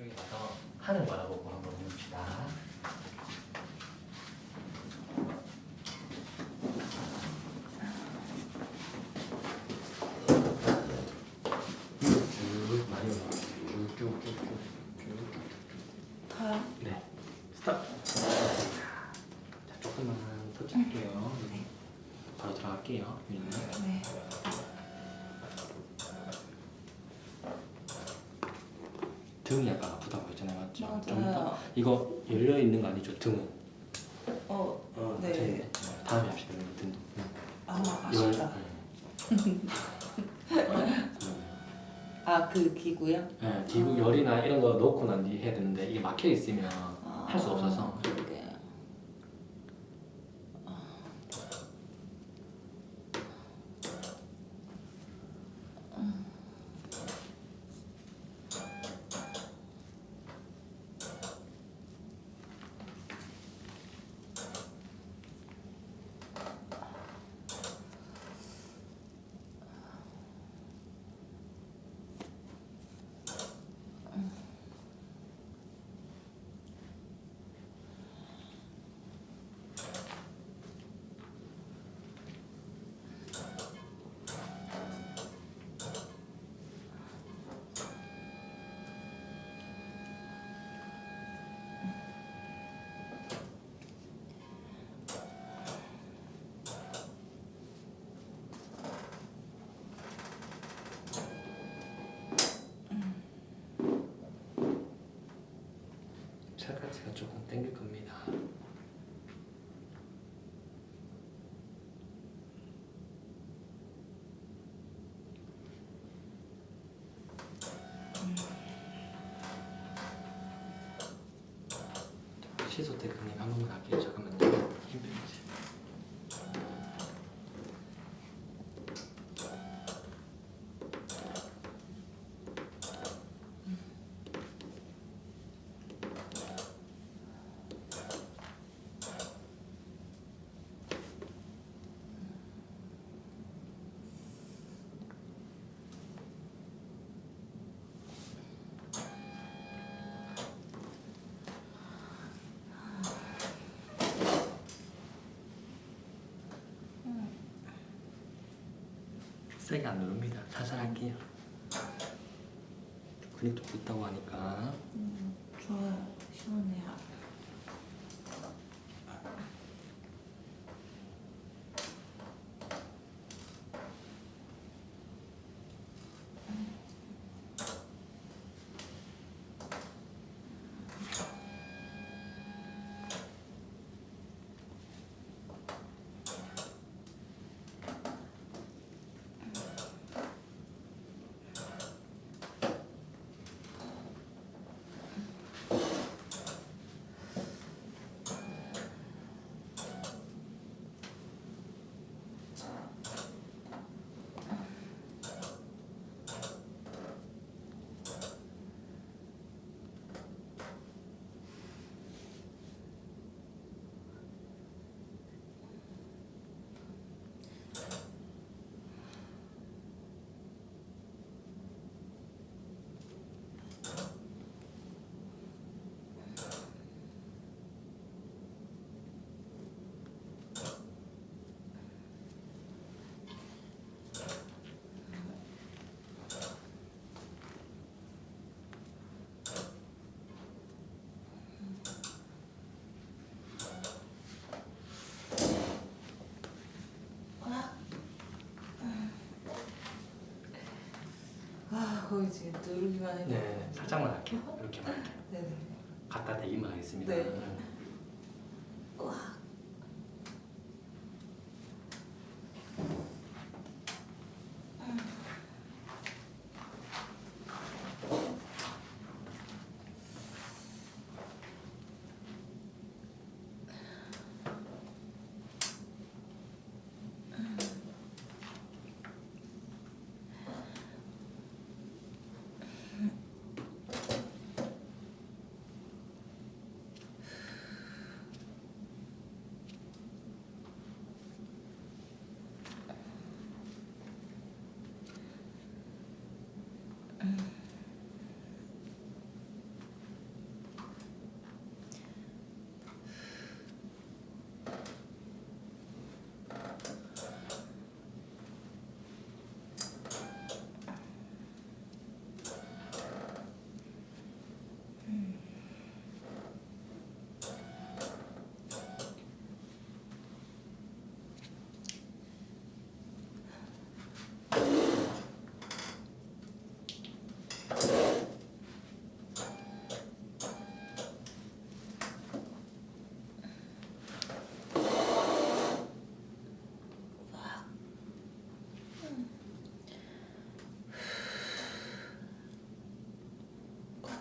저쪽에 가서 하늘 바라보고 한번 해봅시다. 쭉 많이 올라가. 쭉쭉쭉쭉. 다요? 네. 스탑. 자, 조금만 더 찍게요. 네. 바로 들어갈게요. 네. 등이 약간 아프다고 했잖아요, 맞죠? 맞아요. 좀 더. 이거 열려 있는 거 아니죠, 등은? 네. 네. 다음에 합시다, 이거 등도. 아쉽다. 아, 그 기구요? 네, 기구 열이나 이런 거 넣고 난 뒤에 해야 되는데 이게 막혀 있으면 할 수 없어서. 그러게요. 살갗가 조금 당길 겁니다. 시소 테크닉 한 번만 할게요. 잠깐만요. 힘 빼주세요. 세게 안 누릅니다. 살살 할게요. 근육도 붙다고 하니까. 좋아요. 시원해요. 거기 지금 누르기만 해도. 네, 살짝만 할게요. 이렇게만 할게요. 네네. 갖다 대기만 하겠습니다. 네. 와.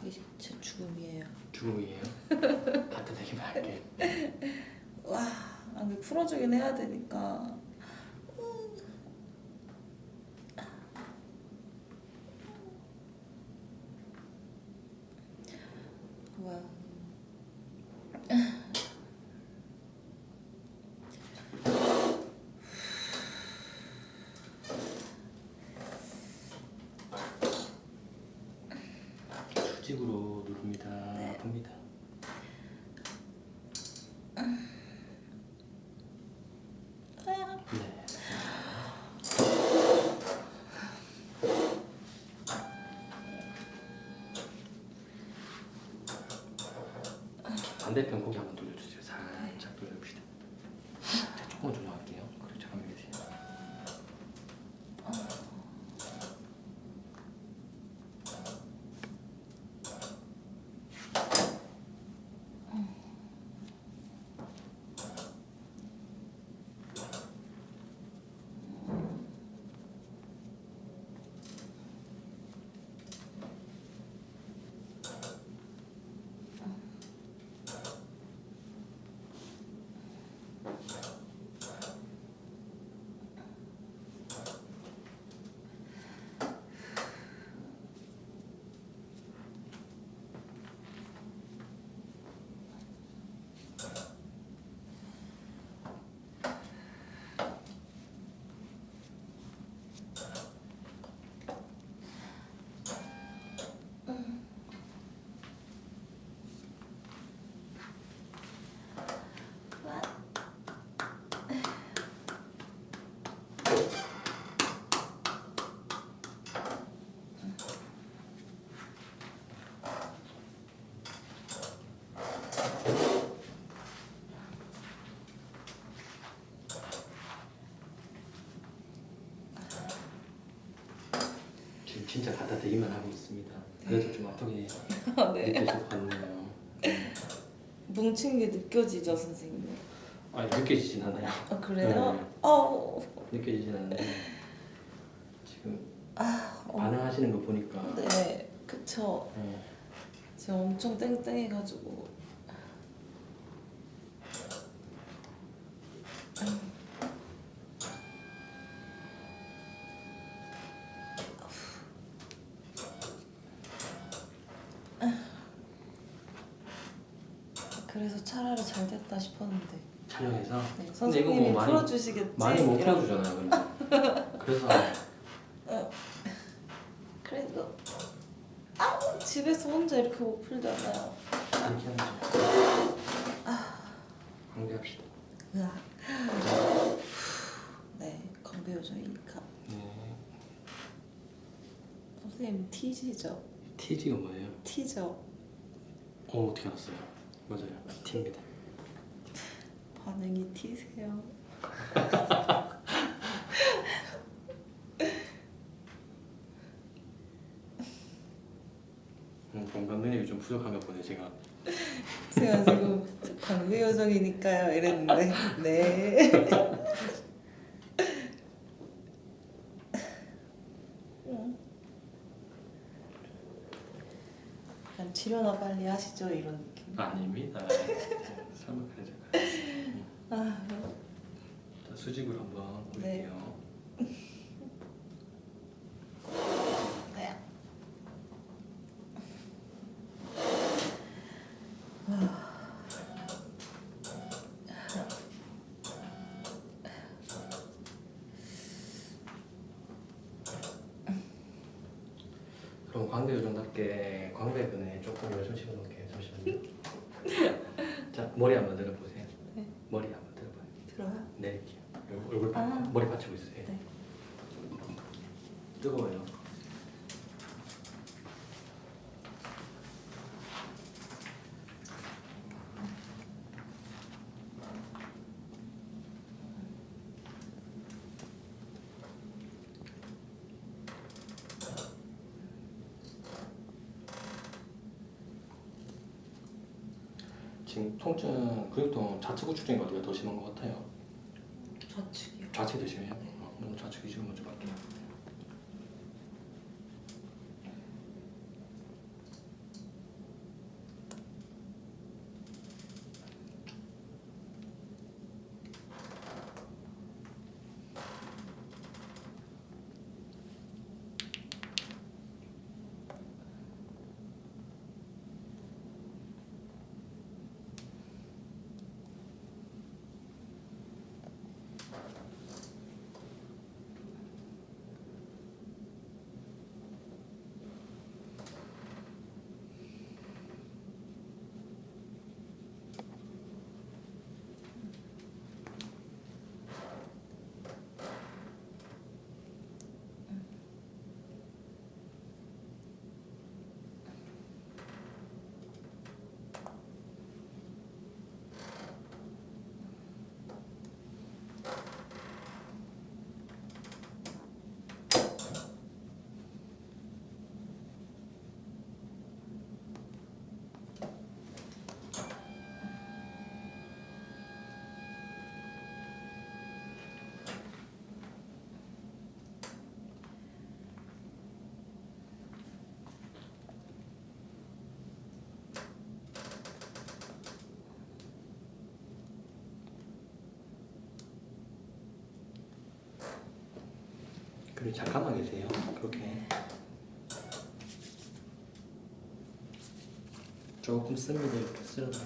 이게 제 죽음이에요. 죽음이에요. 따뜻하게만 할게. 와, 근데 풀어주긴 해야 되니까. 와. 수직으로 누릅니다. 네. 아픕니다. 네. 반대편 고개 한번 돌려주세요. 살짝 돌려봅시다. 제가 조금만 조정할게요. 그리고 잠깐만 계세요. 지금 진짜 갖다 대기만 하고 있습니다. 그래도 좀 아프게 네. 느껴질 것 같네요. 뭉친 게 느껴지죠, 선생님? 아니 느껴지진 않아요. 아, 그래요? 네. 느껴지진 않는데 지금 어. 반응하시는 거 보니까 네, 그쵸. 네. 지금 엄청 땡땡해가지고. 그래서 차라리 잘 됐다 싶었는데. 촬영해서 네, 근데 이거 선생님이 뭐 많이 풀어주시겠지? 많이 못 이러고. 풀어주잖아요. 근데 그래서 그래도 집에서 혼자 이렇게 못 풀잖아요. 이렇게 하죠. 관계합시다. 으악. 네, 건배 요정이니까. 네. 선생님 T지죠? TG가 뭐예요? T죠. 어떻게 알았어요? 맞아요. T입니다. 반응이 T세요. 공감 능력이 좀 부족한가 보네 제가. 제가 지금 건배 요정이니까요 이랬는데 네. 약간 치료나 빨리 하시죠 이런 느낌. 아닙니다. 설마 그러죠. 자, 수직으로 한번 네. 볼게요. 네. 그럼 광대 요정답게 광배근에 조금 열좀 집어넣을게요. 잠시만요. 자, 머리 한번 들어보세요. 네. 머리 한번 들어봐요. 들어요? 내릴게요. 얼굴 아. 머리 받치고 있어요. 네. 뜨거워요. 지금 통증, 근육통 좌측 우측 중에 어디가 더 심한 것 같아요? 좌측이요. 좌측이 더 심해요? 그럼 좌측 이식을 먼저 갈게요. 그리고 잠깐만 계세요. 그렇게 조금 씁니다. 이렇게 쓸어도.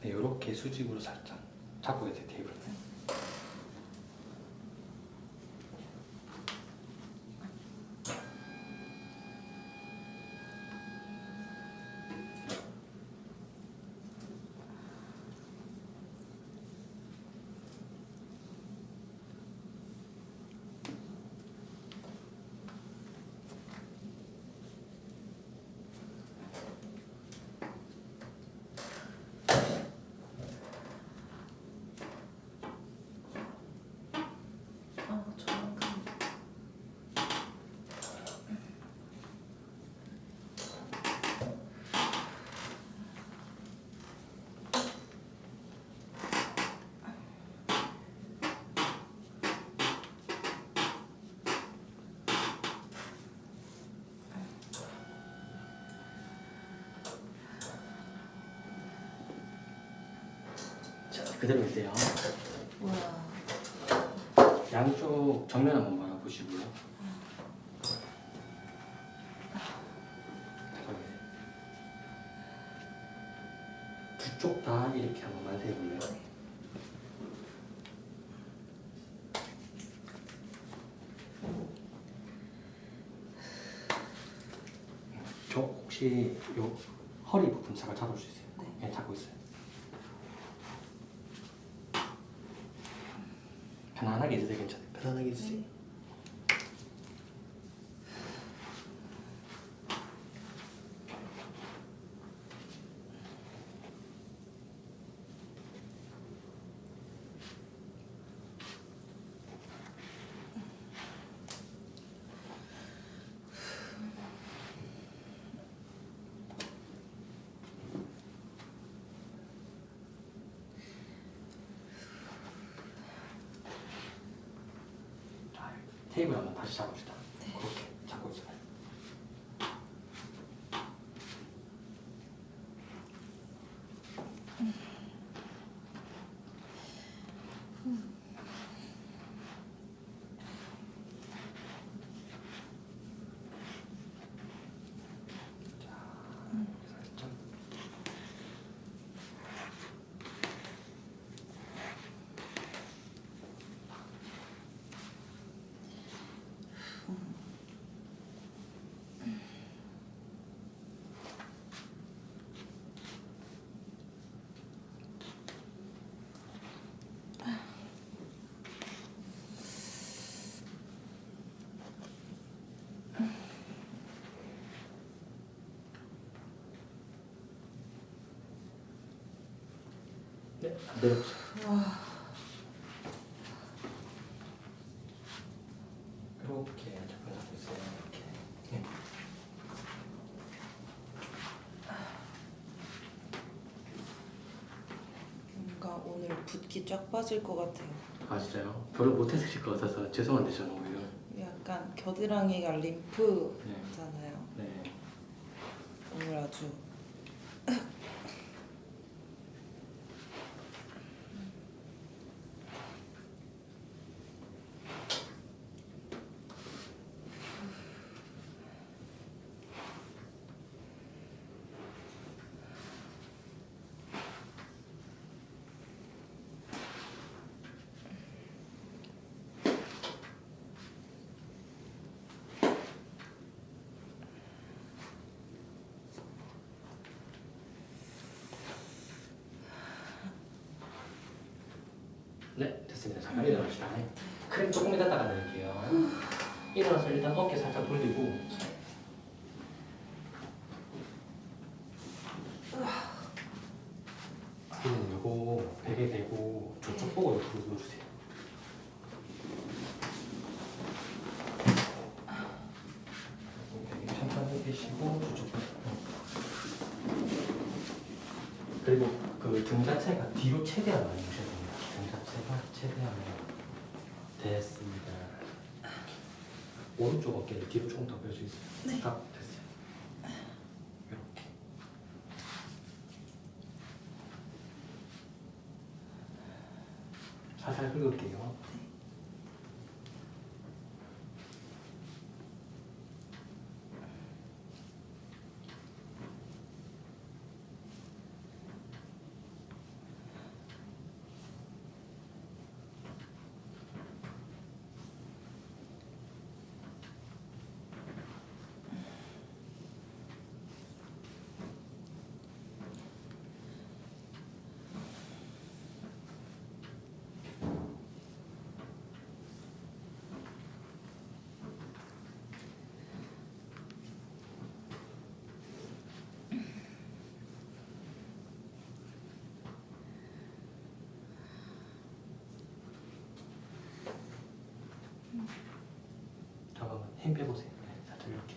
네, 이렇게 수직으로 살짝 잡고 계세요. 테이블을. 정확한. 자, 그대로 있대요. 우와. 양쪽 정면 한번 바라보시고요. 두 쪽 다 이렇게 한번 만세해 볼래요? 저 혹시 요 허리 부분 잠깐 잡을 수 있어요? 네. 네, 잡고 있어요. 편안하게 해주세요. 괜찮아요. 편안하게 해주세요. 자, 테이블 한번 다시 잡읍시다. 네. 그렇게 잡고 있어요. 살짝. 네, 내려보세요. 와. 이렇게 잡고 있어요. 이렇게. 네. 뭔가 오늘 붓기 쫙 빠질 것 같아요. 아 진짜요? 별로 못해드실 것 같아서 죄송한데 저는 오히려. 약간 겨드랑이가 네. 림프잖아요. 네. 오늘 아주 네, 됐습니다. 잠깐 일어납시다. 크림 조금 이따 닦아드릴게요. 일어나서 일단 어깨 살짝 돌리고 이거 베개 대고 저쪽 보고 옆으로 누워주세요. 베개 천천히 대시고 저쪽 보고. 그리고 그 등 자체가 뒤로 최대한 많이 주셔야 됩니다. 등 자체가 최대한 됐습니다. 오른쪽 어깨를 뒤로 조금 더 뺄 수 있어요. 네. 딱 됐어요. 이렇게. 살살 긁을게요. 잠깐만 힘 빼보세요. 네, 살짝 이렇게.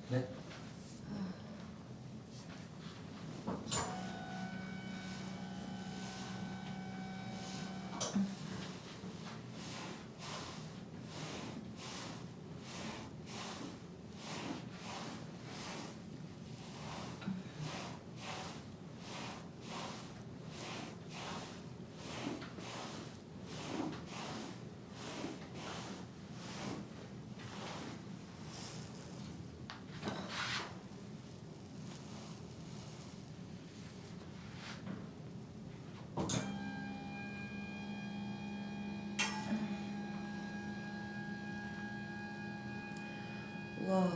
네. 와.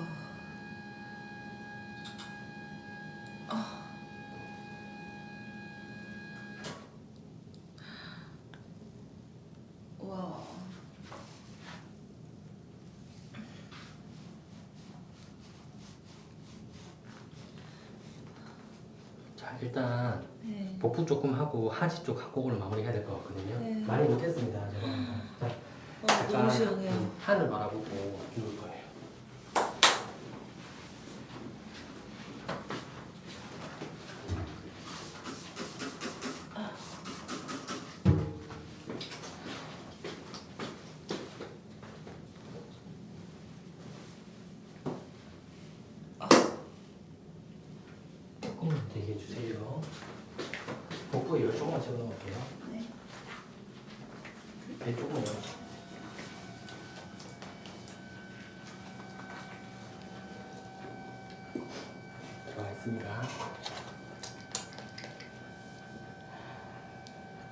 와. 자 일단 네. 복부 조금 하고 하지 쪽 각곡을 마무리해야 될 것 같거든요. 네. 많이 못했습니다. 제가. 자, 너무 시원해요. 하늘 바라보고 누울 거예요. 조금만 대기해 주세요. 복부에 열 조금만 집어넣을게요. 네. 배 조금만 열. 들어가 있습니다.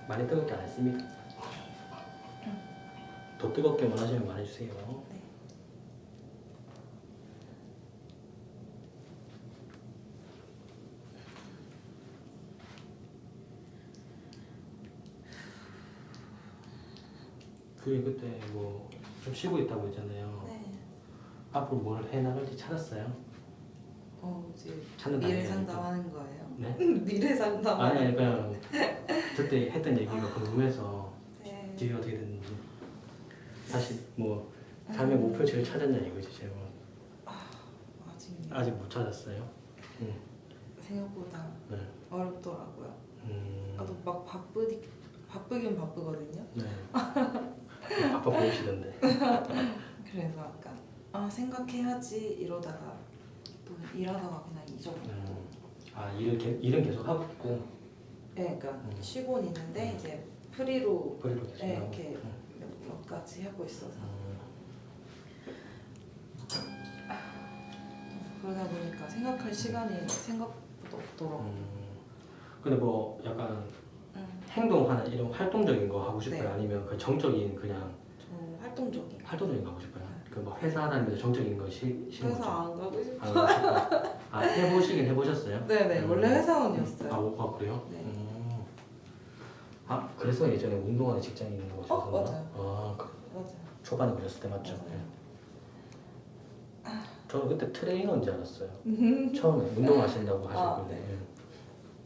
많이 뜨겁게 안 했습니다. 더 뜨겁게 원하시면 말해주세요. 네. 그때 뭐 좀 쉬고 있다고 했잖아요. 네. 앞으로 뭘 해나갈지 찾았어요? 이제 찾는 미래 단계가 상담하는 거예요. 네? 미래 상담. 아니 그냥 그때 했던 얘기가 궁금해서 네. 뒤에 어떻게 됐는지 다시 뭐 삶의 목표치를 찾았냐 이거지 제가. 아직 아직 못 찾았어요. 생각보다 네. 어렵더라고요. 나도 막 바쁘긴 바쁘거든요. 네. 바빠 보이시던데. 그래서 약간 생각해야지 이러다가 또 일하다가 그냥 잊어버려. 일은 계속 하고 있고 네, 그러니까 쉬고는 있는데 이제 프리로 프리로 계속 네, 하고. 이렇게 몇 가지 하고 있어서 그러다 보니까 생각할 시간이 생각보다 없더라고. 근데 뭐 약간 행동하는 이런 활동적인 거 하고 싶어요? 네. 아니면 그 정적인 그냥 저 활동적인 활동적인 거 하고 싶어요? 그 뭐 회사 다니면서 정적인 거 싫은 회사 거죠? 안 가고 싶어. 안 가고 싶어요? 해보시긴 해보셨어요? 네네 원래 회사원이었어요. 그래요? 네. 그래서 예전에 운동하는 직장에 있는 거셨어요? 맞아요. 그래요? 맞아요. 초반에 그랬을 때 맞죠? 맞아요. 네. 저는 그때 트레이너인 줄 알았어요. 처음에 운동하신다고 하셨길래. 네.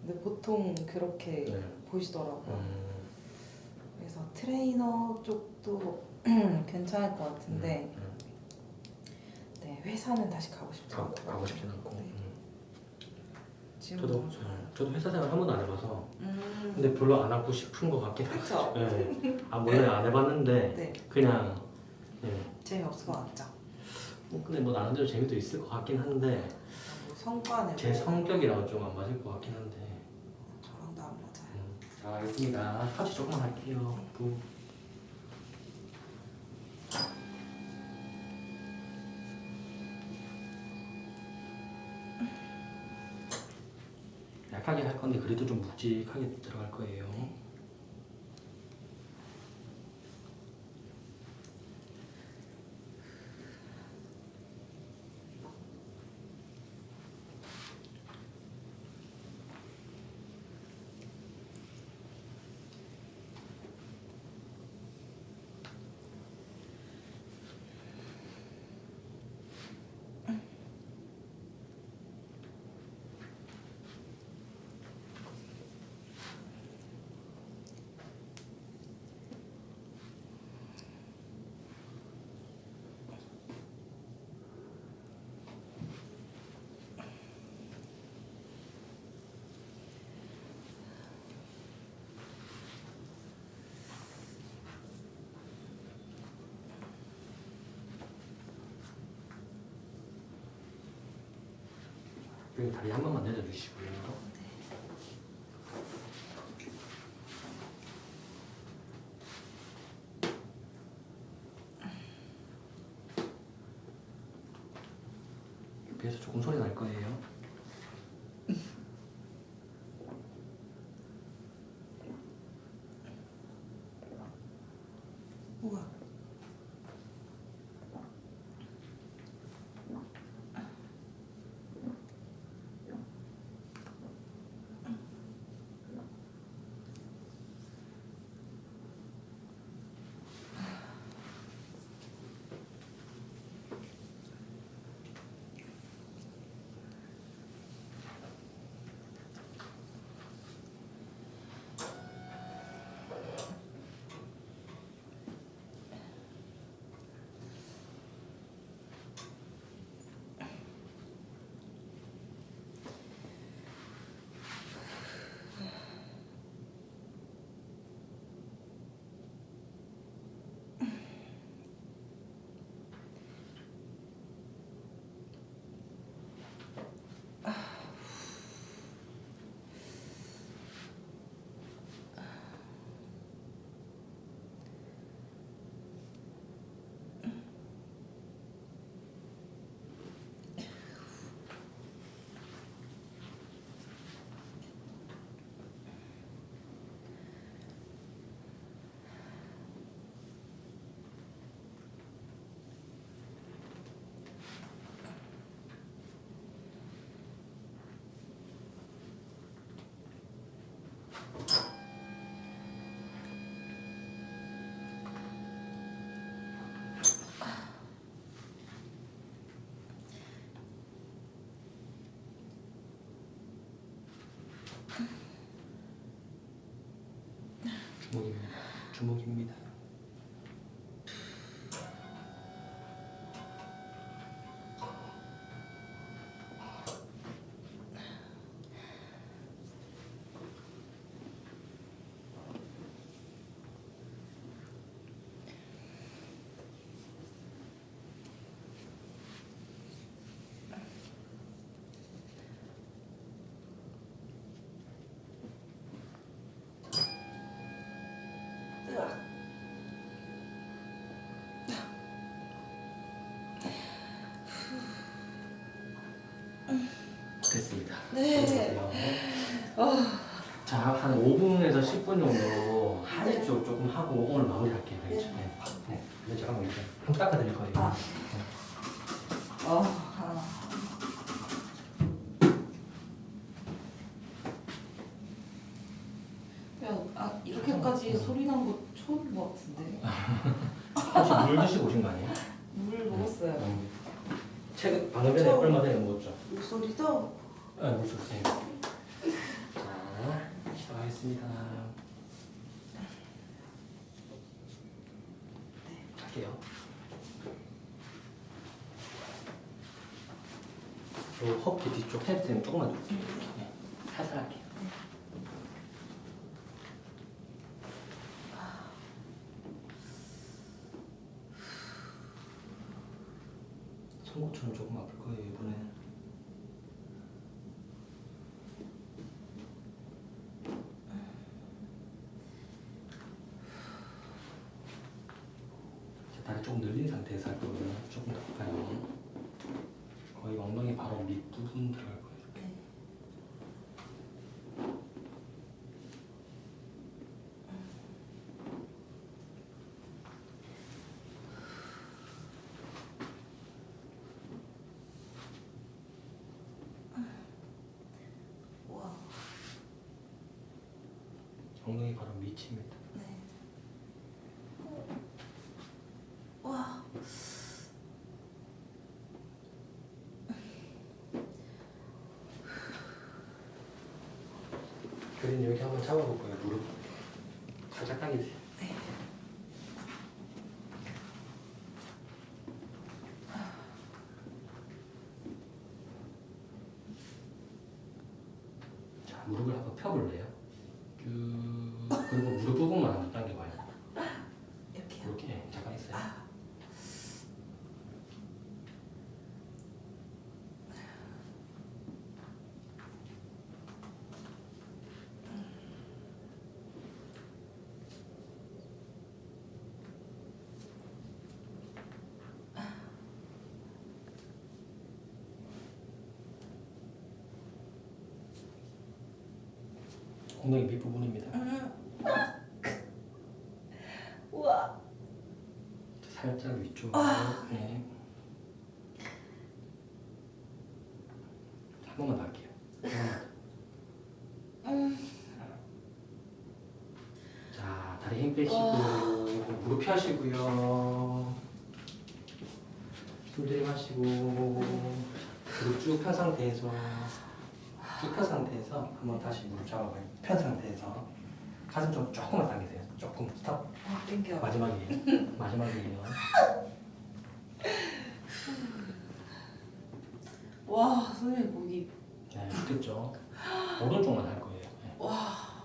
근데 보통 그렇게 네. 보시더라고요. 그래서 트레이너 쪽도 괜찮을 것 같은데 네, 회사는 다시 가고 싶지 않고 가고 싶진 않고. 네. 지금 저도 너무 좋아요. 저도 회사 생활 한 번도 안 해봐서. 음. 근데 별로 안 하고 싶은 것 같긴 해요. 그쵸? 네. 물론 안 해봤는데 네. 그냥 재미없을 것 같죠? 근데 뭐 나름대로 재미도 있을 것 같긴 한데 뭐 성과는 제 성격이랑은 좀 안 맞을 것 같긴 한데. 저랑도 안 맞아요. 자, 알겠습니다. 터치 조금만 할게요. 약하게 할 건데 그래도 좀 묵직하게 들어갈 거예요. 여기 다리 한 번만 내려주시고요. 옆에서 조금 소리 날 거예요. 우와. 주먹입니다. 됐습니다. 네. 자, 한 5분에서 10분 정도 하지 쪽 조금 하고 오늘 마무리할게요. 알겠죠? 네. 네. 근데 잠깐만 이제 한번 닦아드릴 거예요. 아. 아. 야, 이렇게까지 소리 난 거 처음인 것 같은데. 혹시 물 드시고 오신 거 아니에요? 물 먹었어요. 최근 방금 전에 얼마 전에 먹었죠? 목소리도 네, 물 주세요. 자, 시작하겠습니다. 할게요. 요 허벅지 뒤쪽 햄스트링 조금만 누를게요. 네, 살살 할게요. 손목처럼 조금 아플 거예요 이번에. 다리 조금 늘린 상태에서 할 거거든요. 조금 더 아파요. 거의 엉덩이 바로 밑부분 들어갈 거예요. 이렇게. 와. 엉덩이 바로 밑입니다. 네. 와. 교린 여기 한번 잡아볼 거예요. 무릎 살짝 당기세요. 네. 자, 무릎을 한번 펴볼래요? 쭉 그리고 무릎 부분만 한번 당겨봐요. 이렇게요. 이렇게 네, 잠깐 있어요. 엉덩이 밑부분입니다. 우와. 살짝 위쪽. 네. 한 번만 더 할게요. 한 번만 더. 자, 다리 힘 빼시고 무릎 펴시고요. 숨 들이마시고 무릎 쭉 편 상태에서 한번 다시 무릎 잡아봐요. 편 상태에서 가슴 좀 조금만 당기세요. 조금 스탑. 땡겨. 마지막이에요. 마지막이에요. 와, 선생님 목이. 네, 됐죠. 오른쪽만 할 거예요. 네. 와.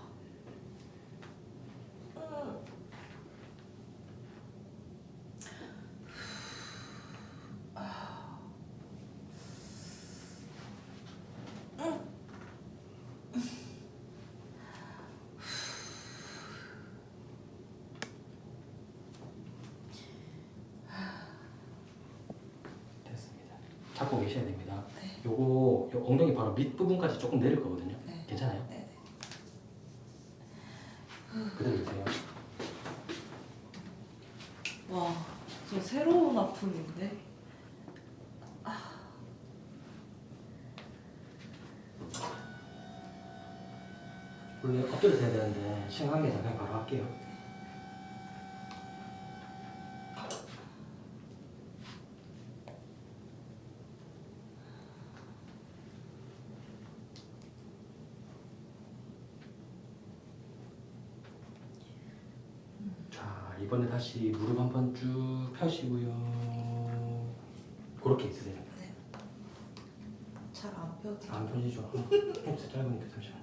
됐습니다. 잡고 계셔야 됩니다. 네. 요거 요 엉덩이 바로 밑 부분까지 조금 내릴 거거든요. 네. 괜찮아요? 네. 그대로 주세요. 와, 저 새로운 아픔인데. 원래 엎드려서 해야 되는데 시간관계상 그냥 바로 할게요. 자, 이번에 다시 무릎 한번 쭉 펴시고요. 그렇게 있으세요. 잘 안 펴져. 안 펴지죠? 햄스 짧으니까 잠시만.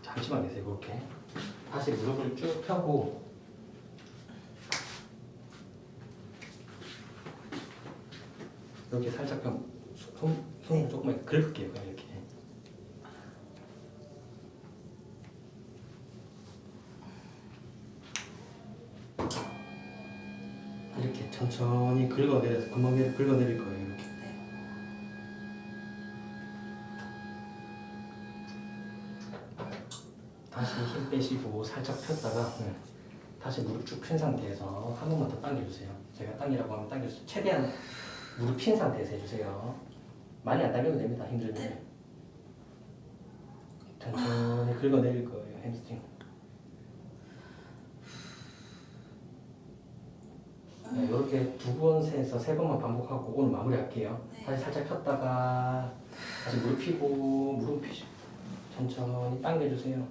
잠시만 계세요. 그렇게 다시 무릎을 쭉 펴고 여기 살짝 손 조금만 긁을게요. 그냥 이렇게 이렇게 천천히 긁어내려서 금방 긁어내릴 거예요. 이렇게. 네. 다시 힘 빼시고 살짝 폈다가 다시 무릎 쭉 핀 상태에서 한 번만 더 당겨주세요. 제가 당기라고 하면 당겨주세요. 최대한 무릎 핀 상태에서 해주세요. 많이 안 당겨도 됩니다. 힘들면. 네. 천천히 긁어내릴 거예요. 햄스트링. 네, 이렇게 2번에서 3번만 반복하고 오늘 마무리할게요. 네. 다시 살짝 폈다가 다시 무릎 펴고 무릎 펴시고 천천히 당겨주세요.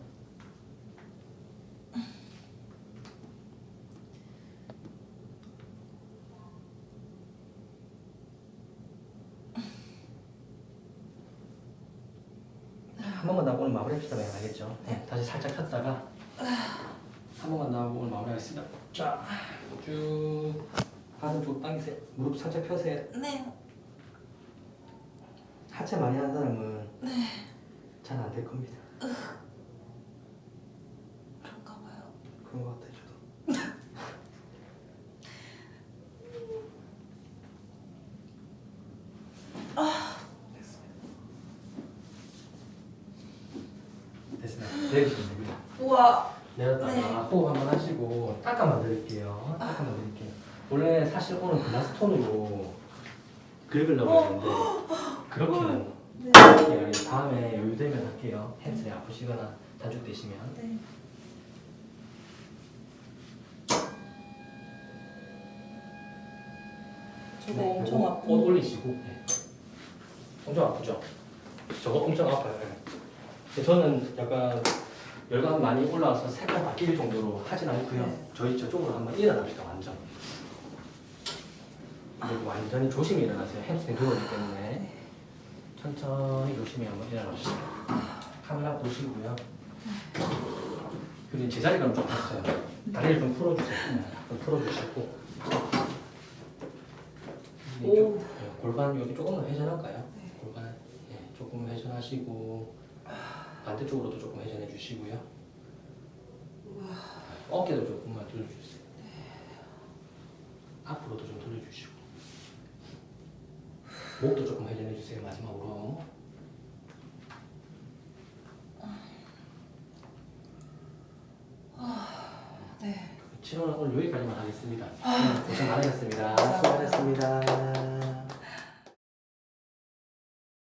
한 번만 더 하고 오늘 마무리합시다. 알겠죠? 네, 다시 살짝 폈다가 한 번만 더 하고 오늘 마무리하겠습니다. 자, 쭉 가슴 쭉 당기세요. 무릎 살짝 펴세요. 네. 하체 많이 하는 사람은 네. 잘 안 될 겁니다. 그런가 봐요. 그런 것 같아요, 저도. 됐습니다. 내리시면 됩니다. 우와. 내렸다가 네. 호흡 한번 하시고 닦아만 드릴게요. 닦아만 드릴게요. 원래 사실 오늘 글라스톤으로 긁으려고 했는데 그렇게는 네. 할게요. 다음에 여유되면 할게요. 햄스트링 아프시거나 단축되시면. 네. 저거 네, 엄청 요거 아픈. 옷 올리시고. 네. 엄청 아프죠? 저거 엄청 아파요. 네. 근데 저는 약간 열감 많이 올라와서 색깔 바뀔 정도로 하진 않고요. 네. 저희 저쪽으로 한번 일어납시다. 완전. 그리고 완전히 조심히 일어나세요. 햄스트링 들어오기 때문에 천천히 조심히 한번 일어나시죠. 카메라 보시고요. 그리고 제자리감 좀 펴세요. 다리를 좀 풀어주세요. 네, 좀 풀어주시고 오. 골반 여기 조금만 회전할까요? 네. 골반 조금 회전하시고 반대쪽으로도 조금 회전해 주시고요. 어깨도 조금만 돌려주세요. 앞으로도 좀 돌려주시고 목도 조금 회전해 주세요. 마지막으로. 네. 치료는 오늘 여기까지만 하겠습니다. 고생 많으셨습니다. 수고하셨습니다.